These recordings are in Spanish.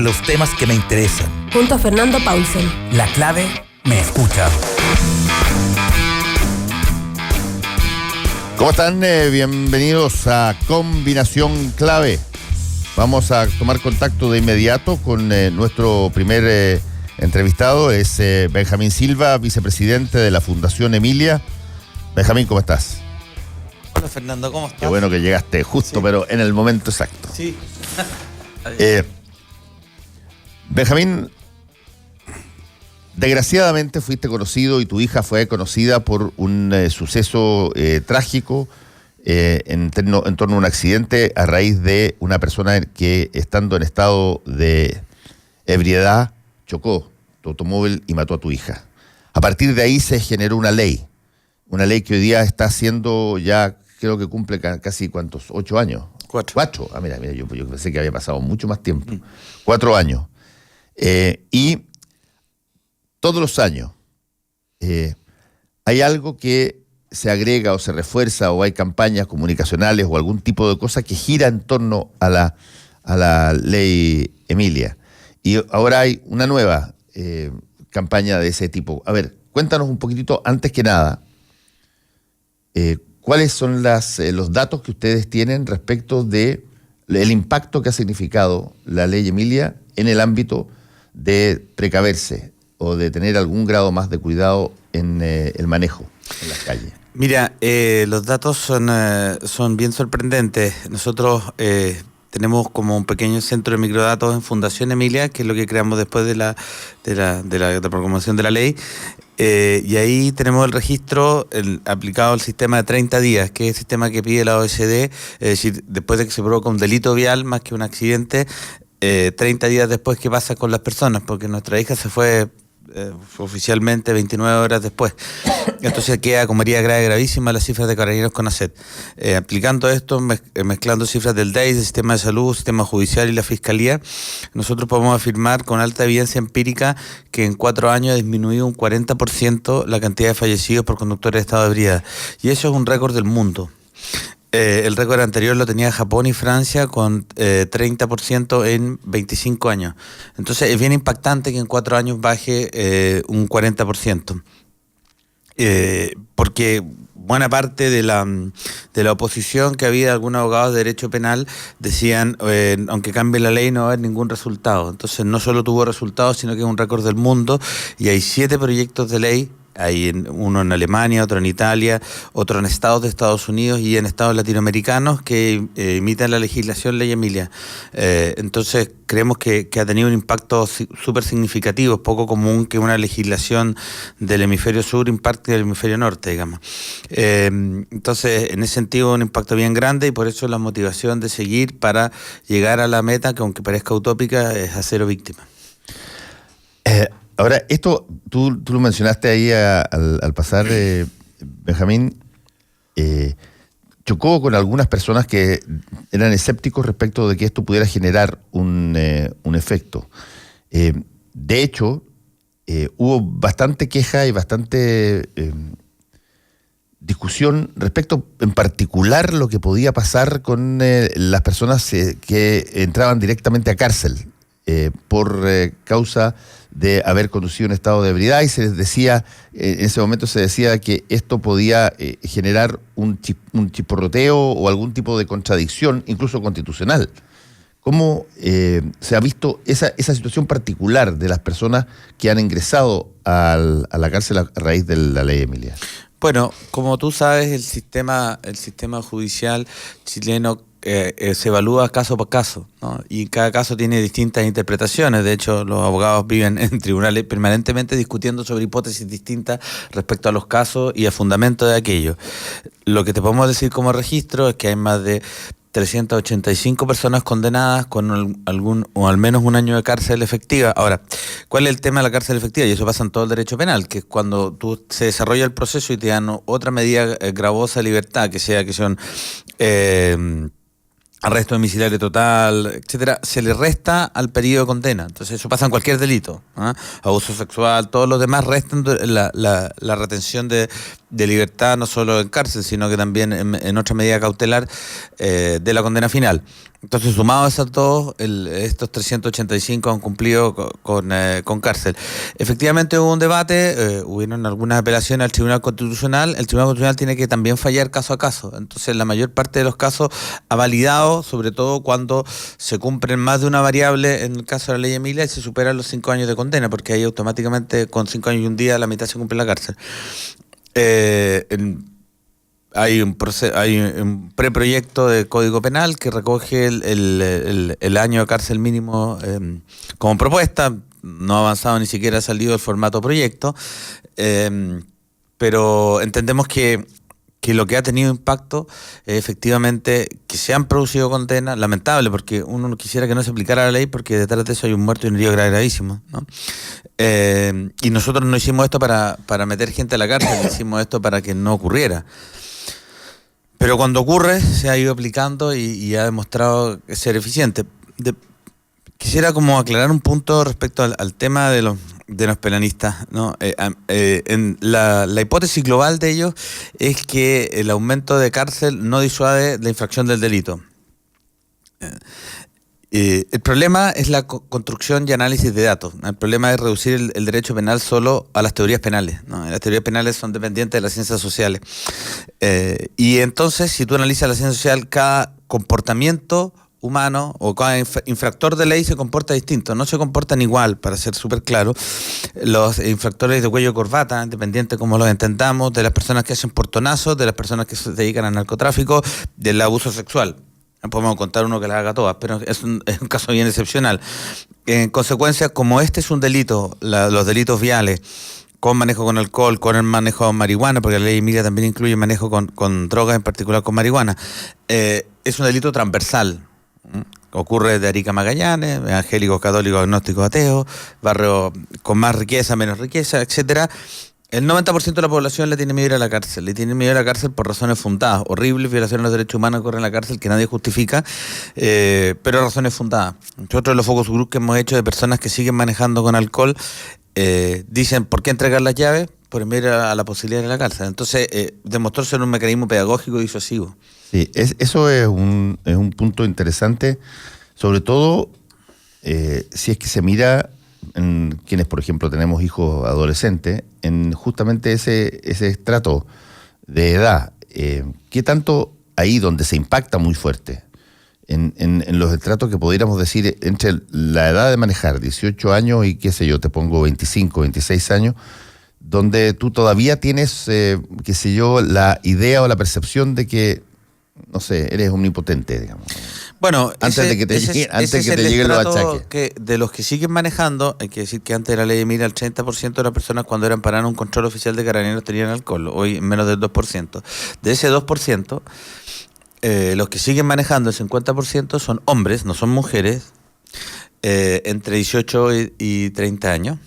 Los temas que me interesan. Junto a Fernando Paulsen. La clave me escucha. ¿Cómo están? Bienvenidos a Combinación Clave. Vamos a tomar contacto de inmediato con nuestro primer entrevistado. Es Benjamín Silva, vicepresidente de la Fundación Emilia. Benjamín, ¿cómo estás? Hola Fernando, ¿cómo estás? Qué bueno que llegaste justo, sí, pero en el momento exacto. Sí. Benjamín, desgraciadamente fuiste conocido y tu hija fue conocida por un suceso trágico en torno a un accidente a raíz de una persona que, estando en estado de ebriedad, chocó tu automóvil y mató a tu hija. A partir de ahí se generó una ley que hoy día está haciendo ya, creo que cumple casi, ¿cuántos? 8 años. 4. Ah, mira, yo pensé que había pasado mucho más tiempo. 4 años. Y todos los años hay algo que se agrega o se refuerza, o hay campañas comunicacionales o algún tipo de cosa que gira en torno a la ley Emilia. Y ahora hay una nueva campaña de ese tipo. A ver, cuéntanos un poquitito, antes que nada, ¿cuáles son los datos que ustedes tienen respecto de el impacto que ha significado la ley Emilia en el ámbito de precaverse o de tener algún grado más de cuidado en el manejo en las calles? Mira, los datos son bien sorprendentes. Nosotros tenemos como un pequeño centro de microdatos en Fundación Emilia, que es lo que creamos después de la promulgación de la ley. Y ahí tenemos el registro aplicado al sistema de 30 días, que es el sistema que pide la OECD, es decir, después de que se provoca un delito vial más que un accidente, 30 días después, ¿qué pasa con las personas? Porque nuestra hija se fue oficialmente 29 horas después. Entonces queda como herida grave gravísima las cifras de Carabineros CONACET. Aplicando esto, mezclando cifras del DEIS, del sistema de salud, sistema judicial y la fiscalía, nosotros podemos afirmar con alta evidencia empírica que en 4 años ha disminuido un 40% la cantidad de fallecidos por conductores de estado de ebriedad. Y eso es un récord del mundo. El récord anterior lo tenía Japón y Francia con 30% en 25 años. Entonces es bien impactante que en 4 años baje un 40%. Porque buena parte de la oposición que había, algunos abogados de derecho penal decían, aunque cambie la ley no va a haber ningún resultado. Entonces no solo tuvo resultados, sino que es un récord del mundo, y hay 7 proyectos de ley. Hay uno en Alemania, otro en Italia, otro en estados de Estados Unidos y en estados latinoamericanos que imitan la legislación Ley Emilia. Entonces creemos que ha tenido un impacto súper significativo. Es poco común que una legislación del hemisferio sur impacte el hemisferio norte, digamos. Entonces, en ese sentido, un impacto bien grande, y por eso la motivación de seguir para llegar a la meta, que aunque parezca utópica, es a 0 víctimas. Ahora, esto, tú lo mencionaste ahí al pasar, Benjamín, chocó con algunas personas que eran escépticos respecto de que esto pudiera generar un efecto. De hecho, hubo bastante queja y bastante discusión respecto, en particular, lo que podía pasar con las personas que entraban directamente a cárcel por causa de haber conducido en estado de ebriedad, y se les decía, en ese momento se decía que esto podía generar un chisporroteo o algún tipo de contradicción, incluso constitucional. ¿Cómo se ha visto esa situación particular de las personas que han ingresado a la cárcel a raíz de la ley Emilia? Bueno, como tú sabes, el sistema judicial chileno se evalúa caso por caso, ¿no? Y cada caso tiene distintas interpretaciones. De hecho, los abogados viven en tribunales permanentemente discutiendo sobre hipótesis distintas respecto a los casos y a fundamento de aquello. Lo que te podemos decir como registro es que hay más de 385 personas condenadas con algún o al menos un año de cárcel efectiva. Ahora, ¿cuál es el tema de la cárcel efectiva? Y eso pasa en todo el derecho penal, que es cuando se desarrolla el proceso y te dan otra medida gravosa de libertad, que son arresto domiciliario total, etcétera, se le resta al periodo de condena. Entonces eso pasa en cualquier delito, ¿eh? Abuso sexual, todos los demás restan la retención de de libertad, no solo en cárcel, sino que también en otra medida cautelar de la condena final. Entonces, sumado a esas dos, estos 385 han cumplido con cárcel. Efectivamente hubo un debate, hubieron algunas apelaciones al Tribunal Constitucional. El Tribunal Constitucional tiene que también fallar caso a caso. Entonces, la mayor parte de los casos ha validado, sobre todo cuando se cumplen más de una variable, en el caso de la ley Emilia, y se superan los 5 años de condena, porque ahí automáticamente con 5 años y un día la mitad se cumple en la cárcel. Hay un preproyecto de Código Penal que recoge el año de cárcel mínimo como propuesta. No ha avanzado, ni siquiera ha salido el formato proyecto, pero entendemos que lo que ha tenido impacto es efectivamente que se han producido condenas, lamentable, porque uno no quisiera que no se aplicara la ley, porque detrás de eso hay un muerto y un herido gravísimo, ¿no? Y nosotros no hicimos esto para meter gente a la cárcel, hicimos esto para que no ocurriera. Pero cuando ocurre, se ha ido aplicando y ha demostrado ser eficiente. Quisiera como aclarar un punto respecto al tema de los penalistas, ¿no? En la hipótesis global de ellos es que el aumento de cárcel no disuade la infracción del delito. El problema es la construcción y análisis de datos. El problema es reducir el derecho penal solo a las teorías penales, ¿no? Las teorías penales son dependientes de las ciencias sociales. Y entonces, si tú analizas la ciencia social, cada comportamiento humano o cada infractor de ley se comporta distinto, no se comportan igual, para ser súper claro. Los infractores de cuello y corbata, independiente como los entendamos, de las personas que hacen portonazos, de las personas que se dedican al narcotráfico, del abuso sexual. Podemos contar uno que las haga todas, pero es un caso bien excepcional. En consecuencia, como este es un delito, los delitos viales, con manejo con alcohol, con el manejo de marihuana, porque la ley Emilia también incluye manejo con drogas, en particular con marihuana, es un delito transversal. Ocurre de Arica a Magallanes, evangélicos, católicos, agnósticos, ateos, barrios con más riqueza, menos riqueza, etcétera. El 90% de la población le tiene miedo a ir a la cárcel. Le tiene miedo a la cárcel por razones fundadas. Horribles violaciones de los derechos humanos ocurren en la cárcel que nadie justifica, pero razones fundadas. Nosotros los focus group que hemos hecho de personas que siguen manejando con alcohol, dicen, ¿por qué entregar las llaves? Por enviar a la posibilidad de la cárcel. Entonces, demostró ser un mecanismo pedagógico y disuasivo. Sí, eso es un punto interesante, sobre todo si es que se mira en quienes, por ejemplo, tenemos hijos adolescentes, en justamente ese estrato de edad. ¿Qué tanto ahí donde se impacta muy fuerte? En los estratos que pudiéramos decir entre la edad de manejar, 18 años y qué sé yo, te pongo 25, 26 años, donde tú todavía tienes, qué sé yo, la idea o la percepción de que, no sé, eres omnipotente, digamos. Bueno, antes de que te lleguen los achaques. De los que siguen manejando, hay que decir que antes de la ley Emilia el 30% de las personas cuando eran paradas en un control oficial de carabineros tenían alcohol, hoy menos del 2%. De ese 2%, los que siguen manejando el 50% son hombres, no son mujeres, entre 18 y 30 años,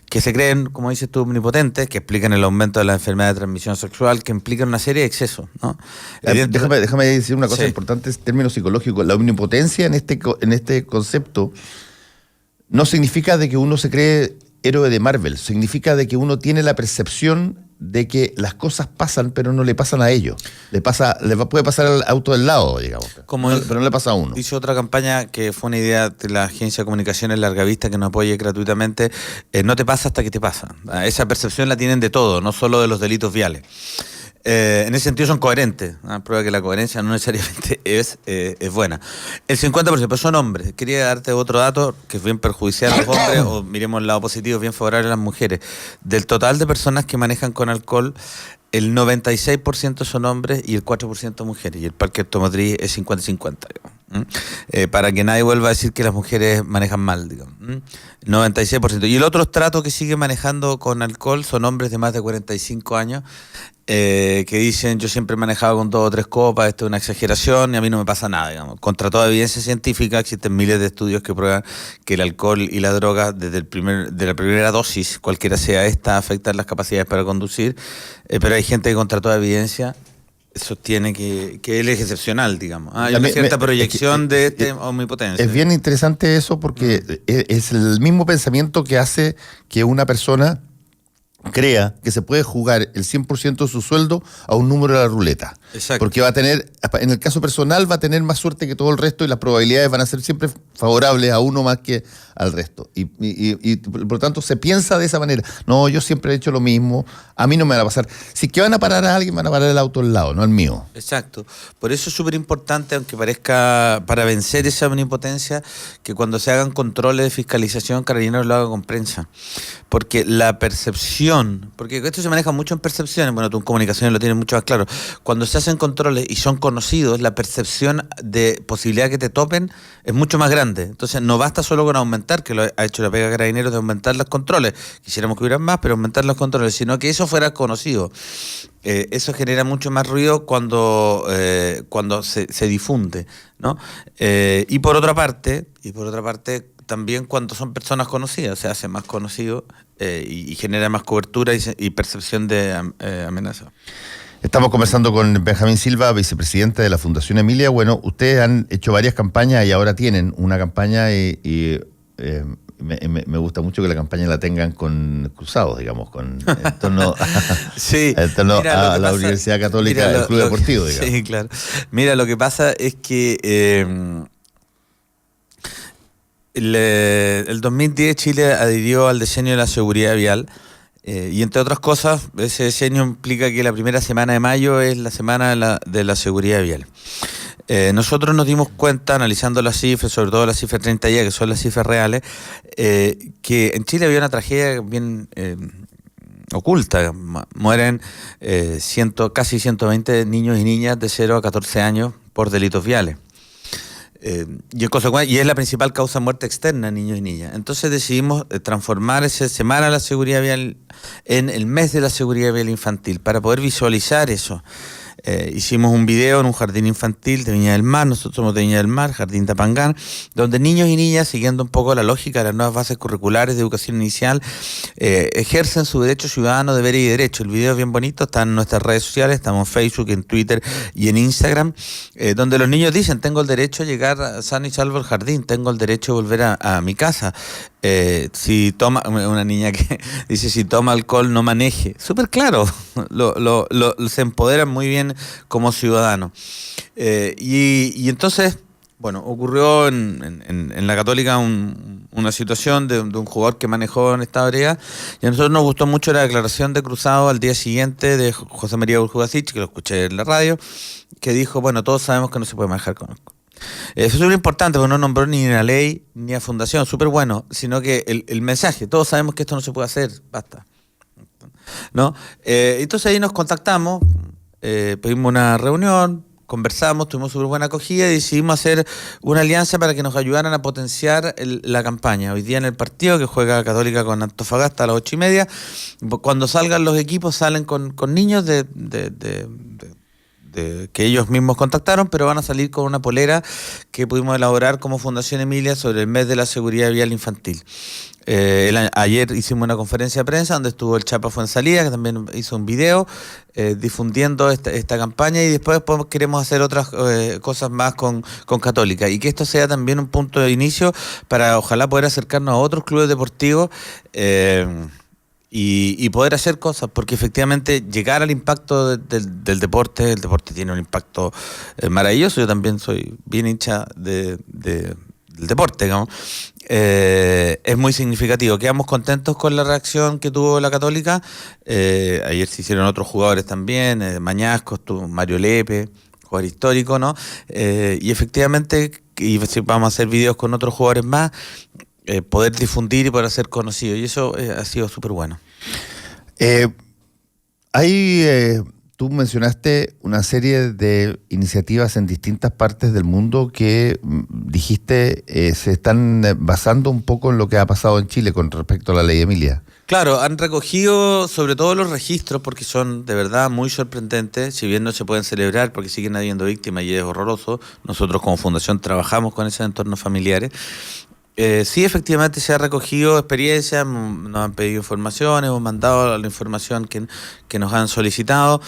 que se creen, como dices tú, omnipotentes, que explican el aumento de la enfermedad de transmisión sexual, que implican una serie de excesos, ¿no? Déjame decir una cosa importante, en términos psicológicos. La omnipotencia en este concepto no significa de que uno se cree héroe de Marvel, significa de que uno tiene la percepción de que las cosas pasan, pero no le pasan a ellos. Puede pasar al auto del lado, digamos. Pero no le pasa a uno. Hizo otra campaña que fue una idea de la agencia de comunicaciones Larga Vista que nos apoye gratuitamente. No te pasa hasta que te pasa. Esa percepción la tienen de todo, no solo de los delitos viales. En ese sentido son coherentes. Prueba que la coherencia no necesariamente es buena. El 50% pues son hombres. Quería darte otro dato que es bien perjudicial a los hombres, o miremos el lado positivo, bien favorable a las mujeres. Del total de personas que manejan con alcohol, el 96% son hombres y el 4% mujeres. Y el parque automotriz es 50-50, para que nadie vuelva a decir que las mujeres manejan mal, digamos. 96%. Y el otro estrato que sigue manejando con alcohol son hombres de más de 45 años, que dicen, yo siempre he manejado con 2 o 3 copas, esto es una exageración y a mí no me pasa nada, digamos. Contra toda evidencia científica, existen miles de estudios que prueban que el alcohol y la droga, de la primera dosis, cualquiera sea esta, afectan las capacidades para conducir, pero hay gente que contra toda evidencia sostiene que él es excepcional, digamos. Hay una cierta proyección de omnipotencia. Es bien interesante eso porque es el mismo pensamiento que hace que una persona crea que se puede jugar el 100% de su sueldo a un número de la ruleta. Exacto. Porque va a tener, en el caso personal, va a tener más suerte que todo el resto y las probabilidades van a ser siempre favorables a uno más que al resto. Y por lo tanto se piensa de esa manera. No, yo siempre he hecho lo mismo, a mí no me va a pasar. Si es que van a parar a alguien, van a parar el auto al lado, no al mío. Exacto. Por eso es súper importante, aunque parezca para vencer esa omnipotencia, que cuando se hagan controles de fiscalización, Carabineros lo haga con prensa. Porque la percepción, porque esto se maneja mucho en percepciones, bueno, tú en comunicaciones lo tienes mucho más claro. Cuando se hacen controles y son conocidos, la percepción de posibilidad que te topen es mucho más grande. Entonces no basta solo con aumentar, que lo ha hecho la pega Carabineros, de aumentar los controles. Quisiéramos que hubieran más, pero aumentar los controles, sino que eso fuera conocido. Eso genera mucho más ruido cuando se difunde, ¿no? Y por otra parte, también cuando son personas conocidas, se hace más conocido y genera más cobertura y percepción de amenaza. Estamos conversando con Benjamín Silva, vicepresidente de la Fundación Emilia. Bueno, ustedes han hecho varias campañas y ahora tienen una campaña me gusta mucho que la campaña la tengan con cruzados, digamos, en torno sí, a la Universidad Católica del Club Deportivo, digamos. Sí, claro. Mira, lo que pasa es que el 2010 Chile adhirió al diseño de la seguridad vial. Y entre otras cosas, ese diseño implica que la primera semana de mayo es la semana de la seguridad vial. Nosotros nos dimos cuenta, analizando las cifras, sobre todo las cifras 30 días, que son las cifras reales, que en Chile había una tragedia bien oculta. Mueren casi 120 niños y niñas de 0 a 14 años por delitos viales. Y es la principal causa de muerte externa, niños y niñas. Entonces decidimos transformar esa semana de la seguridad vial en el mes de la seguridad vial infantil, para poder visualizar eso. Hicimos un video en un jardín infantil de Viña del Mar, nosotros somos de Viña del Mar, Jardín Tapangán, donde niños y niñas, siguiendo un poco la lógica de las nuevas bases curriculares de educación inicial, ejercen su derecho ciudadano, deberes y derechos. El video es bien bonito, está en nuestras redes sociales, estamos en Facebook, en Twitter y en Instagram, donde los niños dicen: tengo el derecho a llegar sano y salvo al jardín, tengo el derecho de volver a mi casa. Si toma, una niña que dice: si toma alcohol no maneje. Súper claro, se empoderan muy bien como ciudadanos. Y entonces, bueno, ocurrió en la Católica una situación de un jugador que manejó en esta ebriedad, y a nosotros nos gustó mucho la declaración de Cruzado al día siguiente de José María Urjubasich, que lo escuché en la radio, que dijo: bueno, todos sabemos que no se puede manejar con alcohol. Eso es súper importante, porque no nombró ni a ley ni a fundación, súper bueno, sino que el mensaje: todos sabemos que esto no se puede hacer, basta, ¿no? Entonces ahí nos contactamos, pedimos una reunión, conversamos, tuvimos súper buena acogida y decidimos hacer una alianza para que nos ayudaran a potenciar la campaña. Hoy día en el partido que juega Católica con Antofagasta a las 8:30, cuando salgan los equipos, salen con niños que ellos mismos contactaron, pero van a salir con una polera que pudimos elaborar como Fundación Emilia sobre el mes de la seguridad vial infantil. Ayer hicimos una conferencia de prensa donde estuvo el Chapa Fuenzalía, que también hizo un video difundiendo esta campaña, y después queremos hacer otras cosas más con Católica, y que esto sea también un punto de inicio para ojalá poder acercarnos a otros clubes deportivos y poder hacer cosas, porque efectivamente llegar al impacto del deporte, el deporte tiene un impacto maravilloso. Yo también soy bien hincha del deporte, digamos. Es muy significativo. Quedamos contentos con la reacción que tuvo la Católica. Ayer se hicieron otros jugadores también, Mañasco, estuvo Mario Lepe, jugador histórico, ¿no? Y efectivamente, vamos a hacer videos con otros jugadores más, poder difundir y poder ser conocido, y eso ha sido súper bueno. Tú mencionaste una serie de iniciativas en distintas partes del mundo que dijiste se están basando un poco en lo que ha pasado en Chile con respecto a la ley Emilia. Claro, han recogido sobre todo los registros, porque son de verdad muy sorprendentes, si bien no se pueden celebrar porque siguen habiendo víctimas y es horroroso. Nosotros como fundación trabajamos con esos entornos familiares. Sí, efectivamente se ha recogido experiencia, nos han pedido información, hemos mandado la información que nos han solicitado.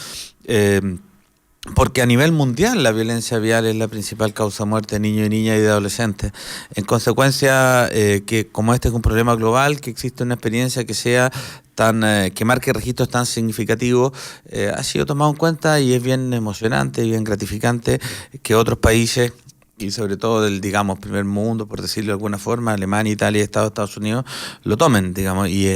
porque a nivel mundial la violencia vial es la principal causa de muerte de niños y niñas y de adolescentes. En consecuencia, que como este es un problema global, que existe una experiencia que sea que marque registros tan significativos, ha sido tomado en cuenta y es bien emocionante y bien gratificante que otros países, y sobre todo del, digamos, primer mundo, por decirlo de alguna forma, Alemania, Italia, Estados Unidos, lo tomen, digamos, y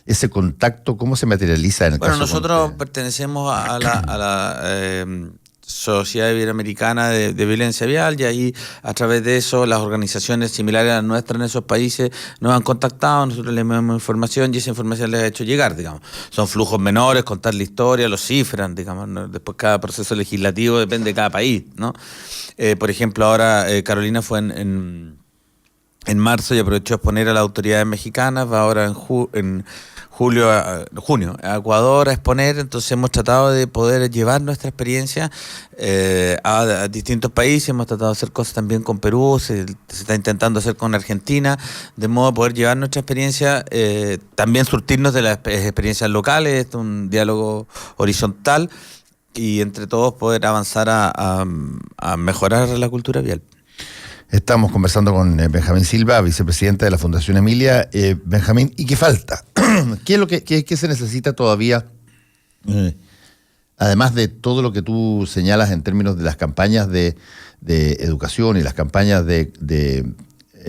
ese contacto, ¿cómo se materializa en el caso? Bueno, nosotros pertenecemos a la Sociedad Iberoamericana de Violencia Vial, y ahí a través de eso las organizaciones similares a las nuestras en esos países nos han contactado, nosotros les enviamos información y esa información les ha hecho llegar, digamos. Son flujos menores, contar la historia, los cifran, digamos, ¿no? Después cada proceso legislativo depende de cada país, ¿no? Por ejemplo, ahora Carolina fue en marzo y aprovechó a exponer a las autoridades mexicanas, va ahora en junio a Ecuador a exponer, entonces hemos tratado de poder llevar nuestra experiencia a distintos países, hemos tratado de hacer cosas también con Perú, se está intentando hacer con Argentina, de modo a poder llevar nuestra experiencia, también surtirnos de las experiencias locales, es un diálogo horizontal y entre todos poder avanzar a mejorar la cultura vial. Estamos conversando con Benjamín Silva, vicepresidente de la Fundación Emilia. Benjamín, ¿y qué falta? ¿Qué se necesita todavía? Además de todo lo que tú señalas en términos de las campañas de educación y las campañas de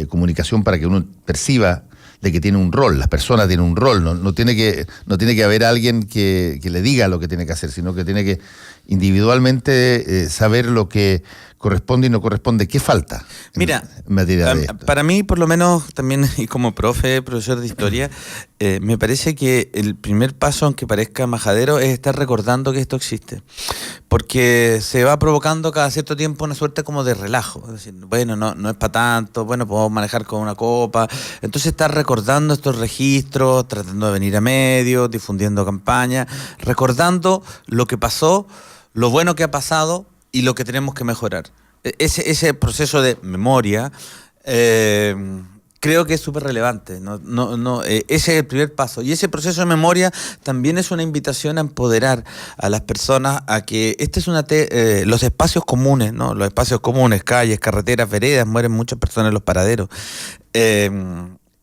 comunicación para que uno perciba de que tiene un rol, las personas tienen un rol, no tiene que haber alguien que le diga lo que tiene que hacer, sino que tiene que individualmente saber lo que corresponde y no corresponde. ¿Qué falta? Mira, en materia de esto? Para mí, por lo menos, también y como profesor de historia, me parece que el primer paso, aunque parezca majadero, es estar recordando que esto existe. Porque se va provocando cada cierto tiempo una suerte como de relajo. Es decir, bueno, no es para tanto, bueno, podemos manejar con una copa. Entonces estar recordando estos registros, tratando de venir a medios, difundiendo campañas, recordando lo que pasó, lo bueno que ha pasado y lo que tenemos que mejorar. Ese proceso de memoria creo que es súper relevante. Ese es el primer paso. Y ese proceso de memoria también es una invitación a empoderar a las personas a que los espacios comunes, ¿no? Los espacios comunes, calles, carreteras, veredas, mueren muchas personas en los paraderos.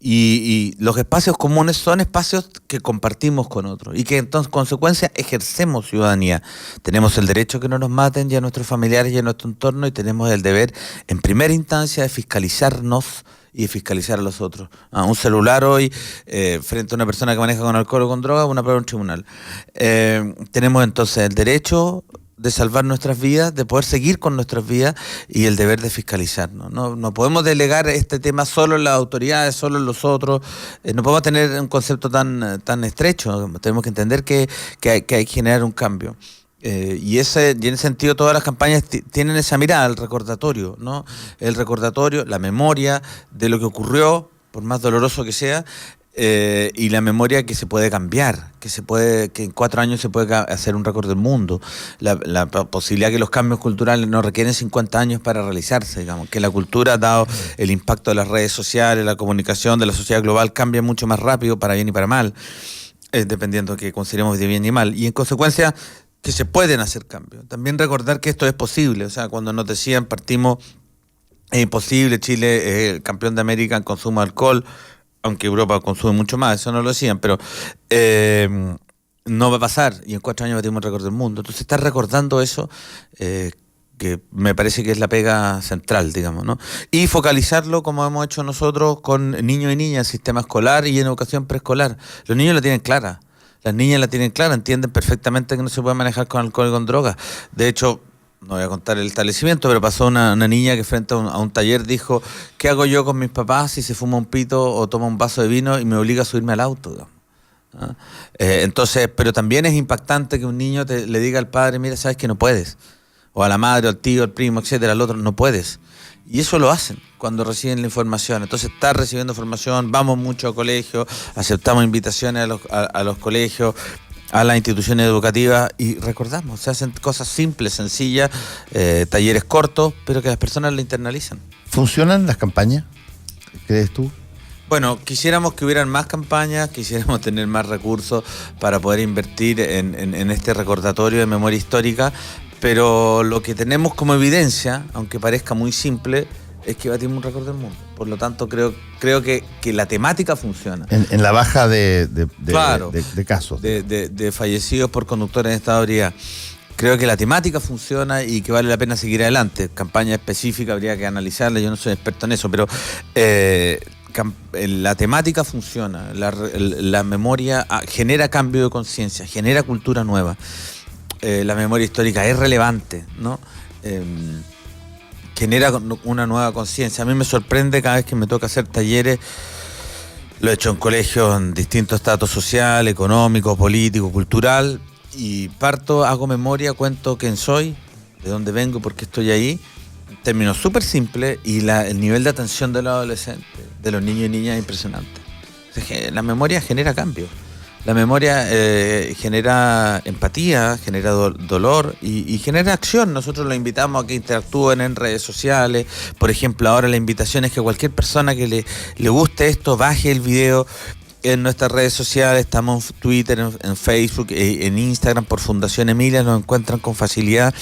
Y los espacios comunes son espacios que compartimos con otros y que entonces, en consecuencia, ejercemos ciudadanía. Tenemos el derecho a que no nos maten y a nuestros familiares y a nuestro entorno, y tenemos el deber, en primera instancia, de fiscalizarnos y de fiscalizar a los otros. Un celular hoy, frente a una persona que maneja con alcohol o con droga, una prueba en un tribunal. Tenemos entonces el derecho de salvar nuestras vidas, de poder seguir con nuestras vidas y el deber de fiscalizarnos. No podemos delegar este tema solo en las autoridades, solo en los otros. No podemos tener un concepto tan estrecho. Tenemos que entender que hay que generar un cambio. Y en ese sentido todas las campañas tienen esa mirada, el recordatorio, ¿no? El recordatorio, la memoria de lo que ocurrió, por más doloroso que sea, y la memoria que se puede cambiar, que en 4 años se puede hacer un récord del mundo, la posibilidad que los cambios culturales no requieren 50 años para realizarse, digamos, que la cultura, dado el impacto de las redes sociales, la comunicación de la sociedad global, cambia mucho más rápido, para bien y para mal, dependiendo de que consideremos de bien y mal, y en consecuencia que se pueden hacer cambios. También recordar que esto es posible, o sea, cuando nos decían partimos, es imposible, Chile es el campeón de América en consumo de alcohol, aunque Europa consume mucho más, eso no lo decían, pero no va a pasar, y en 4 años batimos el récord del mundo. Entonces estar recordando eso, que me parece que es la pega central, digamos, ¿no? Y focalizarlo, como hemos hecho nosotros, con niños y niñas, sistema escolar y en educación preescolar. Los niños la tienen clara. Las niñas la tienen clara, entienden perfectamente que no se puede manejar con alcohol y con drogas. De hecho, no voy a contar el establecimiento, pero pasó una niña que frente a un taller dijo: ¿qué hago yo con mis papás si se fuma un pito o toma un vaso de vino y me obliga a subirme al auto? ¿Ah? Entonces, pero también es impactante que un niño le diga al padre: mira, sabes que no puedes. O a la madre, o al tío, al primo, etcétera, al otro, no puedes. Y eso lo hacen cuando reciben la información. Entonces, está recibiendo formación, vamos mucho a colegios, aceptamos invitaciones a los colegios, a las instituciones educativas, y recordamos, se hacen cosas simples, sencillas, talleres cortos, pero que las personas lo internalizan. ¿Funcionan las campañas, crees tú? Bueno, quisiéramos que hubieran más campañas, quisiéramos tener más recursos para poder invertir en este recordatorio de memoria histórica, pero lo que tenemos como evidencia, aunque parezca muy simple, es que batimos un récord del mundo. Por lo tanto, creo que la temática funciona. En la baja de Claro, casos. De fallecidos por conductores en estado de ebriedad. Creo que la temática funciona y que vale la pena seguir adelante. Campaña específica habría que analizarla, yo no soy experto en eso, pero la temática funciona, la memoria genera cambio de conciencia, genera cultura nueva. La memoria histórica es relevante, ¿no? Genera una nueva conciencia. A mí me sorprende cada vez que me toca hacer talleres, lo he hecho en colegios en distintos estratos social, económico, político, cultural, y hago memoria, cuento quién soy, de dónde vengo, por qué estoy ahí, en términos súper simples, y el nivel de atención de los adolescentes, de los niños y niñas es impresionante. O sea, la memoria genera cambio. La memoria genera empatía, genera dolor y genera acción. Nosotros los invitamos a que interactúen en redes sociales. Por ejemplo, ahora la invitación es que cualquier persona que le guste esto, baje el video en nuestras redes sociales. Estamos en Twitter, en Facebook, en Instagram por Fundación Emilia. Nos encuentran con facilidad.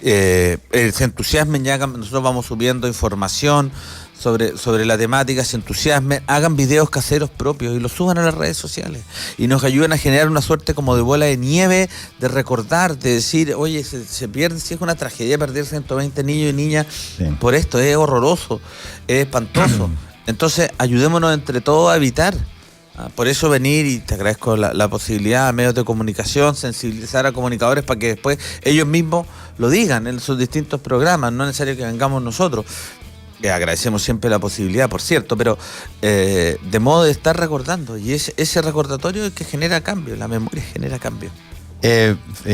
Se entusiasmen, ya nosotros vamos subiendo información sobre la temática, se entusiasmen, hagan videos caseros propios y los suban a las redes sociales y nos ayudan a generar una suerte como de bola de nieve, de recordar, de decir, oye, se pierde, si es una tragedia perder 120 niños y niñas por esto, es horroroso, es espantoso. Entonces, ayudémonos entre todos a evitar. Por eso venir, y te agradezco la posibilidad a medios de comunicación, sensibilizar a comunicadores para que después ellos mismos lo digan en sus distintos programas, no es necesario que vengamos nosotros. Agradecemos siempre la posibilidad, por cierto, pero de modo de estar recordando, y ese recordatorio es que genera cambio, la memoria genera cambio.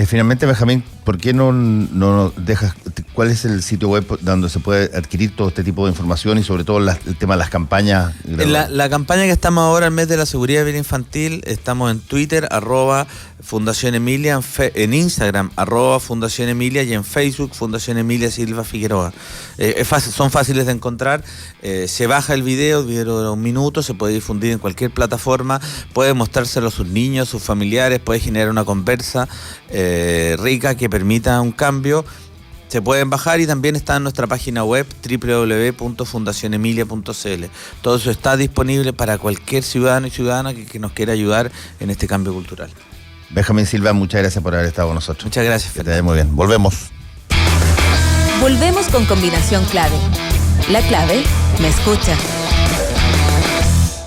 Finalmente, Benjamín, ¿por qué no dejas cuál es el sitio web donde se puede adquirir todo este tipo de información y sobre todo el tema de las campañas? La campaña que estamos ahora, el mes de la seguridad vial infantil, estamos en Twitter, @Fundación Emilia, en Instagram, @Fundación Emilia, y en Facebook, Fundación Emilia Silva Figueroa. Son fáciles de encontrar. Se baja el video de un minuto, se puede difundir en cualquier plataforma, puede mostrárselo a sus niños, a sus familiares, puede generar una conversa rica que permita un cambio. Se pueden bajar y también está en nuestra página web www.fundacionemilia.cl. Todo eso está disponible para cualquier ciudadano y ciudadana que nos quiera ayudar en este cambio cultural. Benjamín Silva, muchas gracias por haber estado con nosotros. Muchas gracias, Fernando. Que te vaya muy bien. Volvemos. Volvemos con Combinación Clave. La clave me escucha.